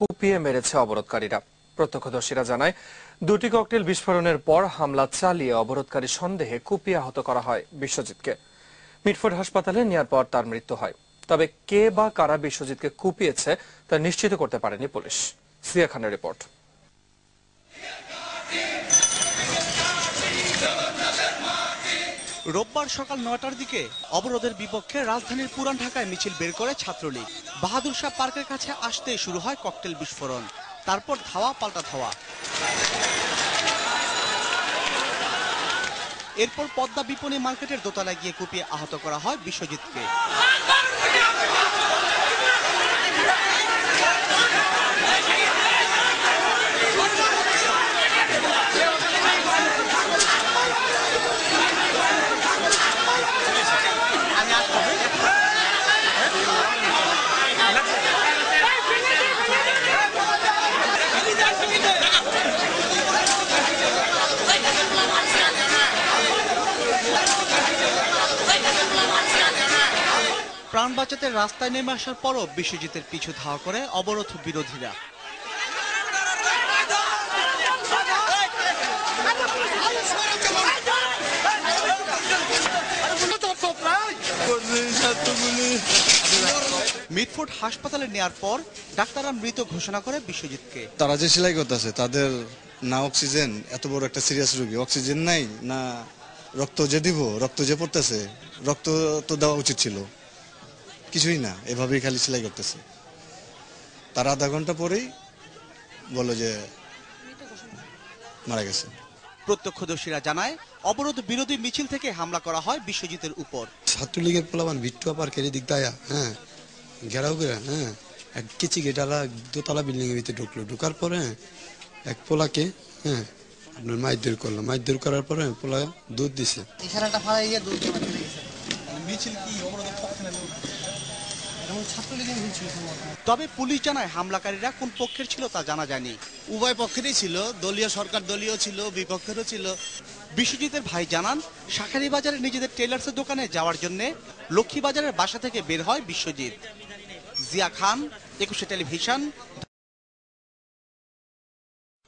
কুপিয়ে মেরেছে অবরোধকারীরা। প্রত্যক্ষদর্শীরা জানায়, দুটি ককটেল বিস্ফোরণের পর হামলা চালিয়ে অবরোধকারী সন্দেহে কুপিয়ে আহত করা হয় বিশ্বজিৎকে। মিটফোর্ড হাসপাতালে নেওয়ার পর তার মৃত্যু হয়। তবে কে বা কারা বিশ্বজিৎকে কুপিয়েছে তা নিশ্চিত করতে পারেনি পুলিশ। সিয়া খানের রিপোর্ট। রোববার সকাল ৯টার দিকে অবরোধের বিপক্ষে রাজধানীর পুরান ঢাকায় মিছিল বের করে ছাত্রলীগ। বাহাদুর শাহ পার্কের কাছে আসতেই শুরু হয় ককটেল বিস্ফোরণ, তারপর ধাওয়া পাল্টা ধাওয়া। এরপর পদ্মা বিপণী মার্কেটের দোতলায় গিয়ে কুপিয়ে আহত করা হয় বিশ্বজিৎকে। প্রাণ বাঁচাতে রাস্তায় নেমে আসার পরও বিশ্বজিতের পিছু ধাওয়া করে অবরোধ বিরোধীরা। মিটফোর্ড হাসপাতালে নেওয়ার পর ডাক্তাররা মৃত ঘোষণা করে বিশ্বজিৎকে। তারা যে সেলাই করতেছে তাদের না অক্সিজেন, এত বড় একটা সিরিয়াস রোগী, অক্সিজেন নাই, না রক্ত যে দিব, রক্ত যে পড়তেছে, রক্ত তো দেওয়া উচিত ছিল, কিছুই না, এভাবেই খালি সেলাই করতেছে। তার আধা ঘন্টা পরেই বলো যে মারা গেছে। প্রত্যক্ষদর্শীরা জানায়, অবরোধ বিরোধী মিছিল থেকে হামলা করা হয় বিশ্বজিতের উপর। ছাত্রলীগের পোলাবান বিট্টুয়া পার্কের এদিক দায়া ঘেরাও করে এক কিচি গেটালা দোতলা বিল্ডিং এর ভিতরে ঢুকলো। ঢুকার পরে এক পোলাকে আপনার মাইদুর করলো। মাইদুর করার পরে পোলা দুধ দিছে। তবে পুলিশ জানায়, হামলাকারীরা কোন পক্ষের ছিল তা জানা যায়নি। উভয় পক্ষেরই ছিল, দলীয় সরকার দলীয় ছিল, বিপক্ষেরও ছিল। বিশ্বজিতের ভাই জানান, শাঁখারী বাজারে নিজেদের টেলার্সের দোকানে যাওয়ার জন্য লক্ষ্মীবাজারের বাসা থেকে বের হয় বিশ্বজিৎ। জিয়া খান, ২১ টেলিভিশন।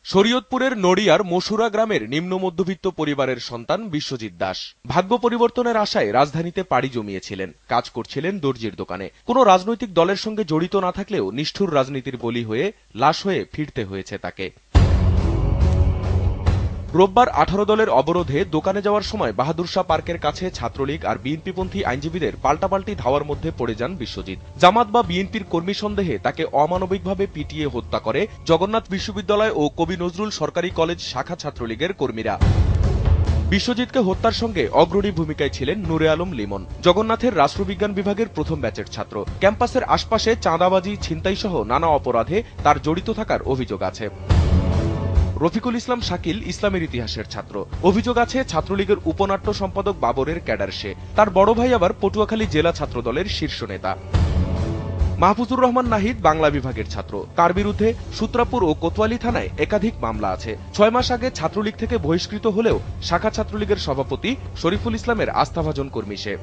শরীয়তপুরের নড়িয়ার মসুরা গ্রামের নিম্ন মধ্যবিত্ত পরিবারের সন্তান বিশ্বজিৎ দাস ভাগ্য পরিবর্তনের আশায় রাজধানীতে পাড়ি জমিয়েছিলেন। কাজ করছিলেন দর্জির দোকানে। কোনো রাজনৈতিক দলের সঙ্গে জড়িত না থাকলেও নিষ্ঠুর রাজনীতির বলি হয়ে লাশ হয়ে ফিরতে হয়েছে তাকে। রোববার ১৮ দলের অবরোধে দোকানে যাওয়ার সময় বাহাদুর শাহ পার্কের কাছে ছাত্রলীগ আর বিএনপিপন্থী আইনজীবীদের পাল্টাপাল্টি ধাওয়ার মধ্যে পড়ে যান বিশ্বজিৎ। জামাত বা বিএনপির কর্মী সন্দেহে তাকে অমানবিকভাবে পিটিয়ে হত্যা করে জগন্নাথ বিশ্ববিদ্যালয় ও কবি নজরুল সরকারি কলেজ শাখা ছাত্রলীগের কর্মীরা। বিশ্বজিৎকে হত্যার সঙ্গে অগ্রণী ভূমিকায় ছিলেন নুরে আলম লিমন, জগন্নাথের রাষ্ট্রবিজ্ঞান বিভাগের প্রথম ব্যাচের ছাত্র। ক্যাম্পাসের আশপাশে চাঁদাবাজি, ছিনতাই সহ নানা অপরাধে তার জড়িত থাকার অভিযোগ আছে। রফিকুল ইসলাম শাকিল ইসলামের ইতিহাসের ছাত্র। অভিযোগ আছে ছাত্রলীগের উপনাট্য সম্পাদক বাবরের ক্যাডার সে। তার বড় ভাই আবার পটুয়াখালী জেলা ছাত্রদলের শীর্ষ নেতা। মাহফুজুর রহমান নাহিদ বাংলা বিভাগের ছাত্র। তার বিরুদ্ধে সূত্রাপুর ও কোতোয়ালি থানায় একাধিক মামলা আছে। ৬ মাস আগে ছাত্রলীগ থেকে বহিষ্কৃত হলেও শাখা ছাত্রলীগের সভাপতি শরীফুল ইসলামের আস্থাভাজন কর্মী সে।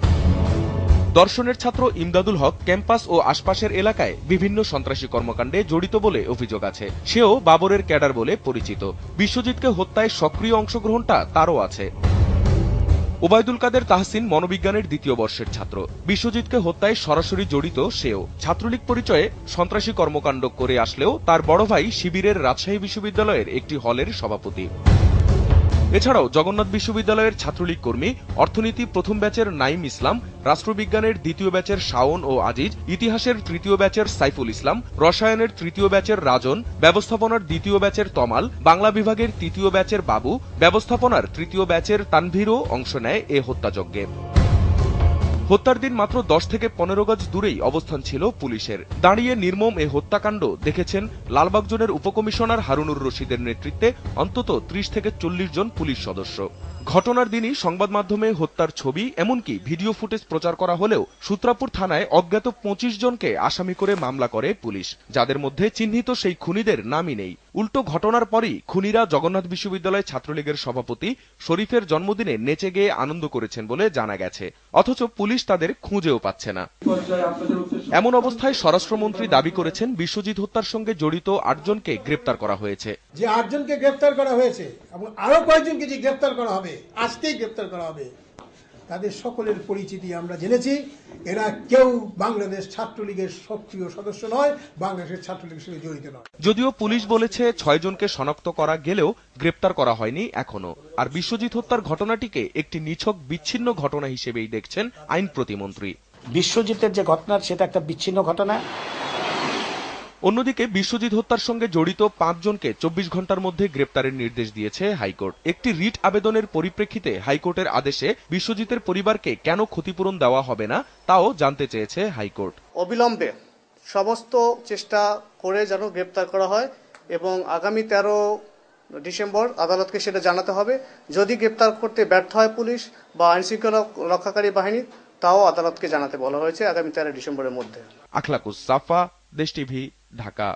দর্শনের ছাত্র ইমদাদুল হক ক্যাম্পাস ও আশপাশের এলাকায় বিভিন্ন সন্ত্রাসী কর্মকাণ্ডে জড়িত বলে অভিযোগ আছে। সেও বাবরের ক্যাডার বলে পরিচিত। বিশ্বজিৎকে হত্যায় সক্রিয় অংশগ্রহণটা তারও আছে। ওবায়দুল কাদের তাহসিন মনোবিজ্ঞানের ২য় বর্ষের ছাত্র। বিশ্বজিৎকে হত্যায় সরাসরি জড়িত সেও। ছাত্রলীগ পরিচয়ে সন্ত্রাসী কর্মকাণ্ড করে আসলেও তার বড় ভাই শিবিরের রাজশাহী বিশ্ববিদ্যালয়ের একটি হলের সভাপতি। এছাড়াও জগন্নাথ বিশ্ববিদ্যালয়ের ছাত্রলীগ কর্মী, অর্থনীতি প্রথম ব্যাচের নাইম ইসলাম, রাষ্ট্রবিজ্ঞানের ২য় ব্যাচের শাওন ও আজিজ, ইতিহাসের ৩য় ব্যাচের সাইফুল ইসলাম, রসায়নের ৩য় ব্যাচের রাজন, ব্যবস্থাপনার ২য় ব্যাচের তমাল, বাংলা বিভাগের ৩য় ব্যাচের বাবু, ব্যবস্থাপনার ৩য় ব্যাচের তানভীরও অংশ নেয় এ হত্যাযজ্ঞে। হত্যার দিন মাত্র ১০ থেকে ১৫ গজ দূরেই অবস্থান ছিল পুলিশের। দাঁড়িয়ে নির্মম এ হত্যাকাণ্ড দেখেছেন লালবাগ জোনের উপকমিশনার হারুনুর রশিদের নেতৃত্বে অন্তত ৩০ থেকে ৪০ জন পুলিশ সদস্য। ঘটনার দিনই সংবাদ মাধ্যমে হত্যার ছবি এমনকি ভিডিও ফুটেজ প্রচার করা হলেও সূত্রাপুর থানায় অজ্ঞাত ২৫ জনকে আসামি করে মামলা করে পুলিশ, যাদের মধ্যে চিহ্নিত সেই খুনিদের নামই নেই। উল্টো ঘটনার পরই খুনিরা জগন্নাথ বিশ্ববিদ্যালয় ছাত্রলীগের সভাপতি শরীফের জন্মদিনে নেচে গেয়ে আনন্দ করেছেন বলে জানা গেছে, অথচ পুলিশ তাদের খুঁজেও পাচ্ছে না। এমন অবস্থায় স্বরাষ্ট্রমন্ত্রী দাবি করেছেন বিশ্বজিৎ হত্যার সঙ্গে জড়িত 8 জনকে গ্রেপ্তার করা হয়েছে। যে 8 জনকে গ্রেপ্তার করা হয়েছে এবং আরো কয়েকজনকে যে গ্রেপ্তার করা হবে, আজকেই গ্রেপ্তার করা হবে, তাদের সকলের পরিচিতি আমরা জেনেছি। এরা কেউ বাংলাদেশ ছাত্রলীগের সক্রিয় সদস্য নয়, বাংলাদেশের ছাত্রলীগের সঙ্গে জড়িত নয়। যদিও পুলিশ বলেছে 6 জনকে শনাক্ত করা গেলেও গ্রেপ্তার করা হয়নি এখনো। আর বিশ্বজিৎ হত্যার ঘটনাটিকে একটি নিছক বিচ্ছিন্ন ঘটনা হিসেবেই দেখছেন আইন প্রতিমন্ত্রী। বিশ্বজিতের যে ঘটনা সেটা একটা বিচ্ছিন্ন ঘটনা। অন্যদিকে বিশ্বজিৎ হত্যার সঙ্গে জড়িত 5 জনকে 24 ঘন্টার মধ্যে গ্রেপ্তারের নির্দেশ দিয়েছে হাইকোর্ট। একটি রিট আবেদনের পরিপ্রেক্ষিতে হাইকোর্টের আদেশে বিশ্বজিতের পরিবারকে কেন ক্ষতিপূরণ দেওয়া হবে না তাও জানতে চেয়েছে হাইকোর্ট। অবিলম্বে সমস্ত চেষ্টা করে যেন গ্রেপ্তার করা হয় এবং আগামী 13 ডিসেম্বর আদালতকে সেটা জানাতে হবে। যদি গ্রেপ্তার করতে ব্যর্থ হয় পুলিশ বা আইনশৃঙ্খলা রক্ষাকারী বাহিনী, তাও আদালতকে জানাতে বলা হয়েছে আগামী 13 ডিসেম্বরের মধ্যে। আখলাকুস সাফা, দেশ টিভি, ঢাকা।